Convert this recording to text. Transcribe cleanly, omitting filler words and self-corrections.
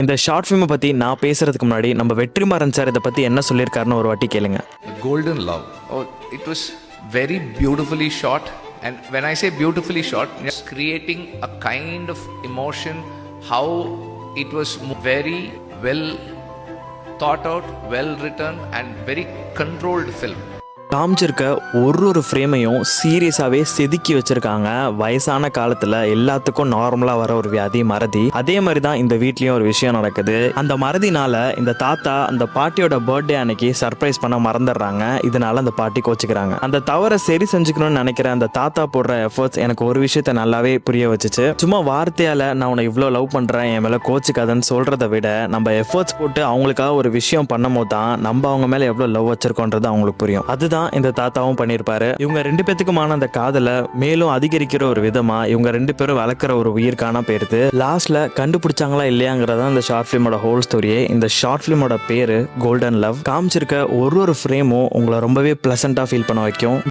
இந்த ஷார்ட் ஃபிலிமை பற்றி நான் பேசுறதுக்கு முன்னாடி நம்ம வெற்றிமாறன் சார் இதை பற்றி என்ன சொல்லியிருக்காருன்னு ஒரு வாட்டி கேளுங்க. Golden Love. Oh, it was very beautifully shot. And when I say beautifully shot, it's creating a kind of emotion, how it was very well thought out, well written, and very controlled film. காமிச்சிருக்க ஒரு ஃப்ரேமையும் சீரியஸாகவே செதுக்கி வச்சிருக்காங்க. வயசான காலத்தில் எல்லாத்துக்கும் நார்மலாக வர ஒரு வியாதி மறதி. அதே மாதிரி தான் இந்த வீட்லேயும் ஒரு விஷயம் நடக்குது. அந்த மறதினால இந்த தாத்தா அந்த பாட்டியோட பர்த்டே அன்னைக்கு சர்ப்ரைஸ் பண்ண மறந்துடுறாங்க. இதனால அந்த பாட்டி கோச்சிக்கிறாங்க. அந்த தவறை சரி செஞ்சுக்கணும்னு நினைக்கிற அந்த தாத்தா போடுற எஃபர்ட்ஸ் எனக்கு ஒரு விஷயத்த நல்லாவே புரிய வச்சுச்சு. சும்மா வார்த்தையால் நான் உன்னை இவ்வளோ லவ் பண்ணுறேன், என் மேலே கோச்சிக்காதன்னு சொல்கிறத விட நம்ம எஃபர்ட்ஸ் போட்டு அவங்களுக்காக ஒரு விஷயம் பண்ணும் போது தான் நம்ம அவங்க மேலே எவ்வளோ லவ் வச்சிருக்கோன்றது அவங்களுக்கு புரியும். அதுதான் இந்த தாத்தாவும் பண்ணியிருப்பாரு. இவங்க 2 பேத்துக்குமான அந்த காதலை மேலும் அதிகரிக்கிற ஒரு விதமா இவங்க 2 பேரும் வளர்க்குற ஒரு உயிர் காண போயிருது. லாஸ்ட்ல கண்டுபிடிச்சாங்களா இல்லையாங்கிறதா இந்த ஷார்ட் ஃபிலிமோட ஹோல் ஸ்டோரியே. இந்த ஷார்ட் ஃபிலிமோட பேரு கோல்டன் லவ். காமிச்சிருக்க ஒரு ஃப்ரேமும் உங்களை ரொம்பவே பிளசண்டா ஃபீல் பண்ண வைக்கும்.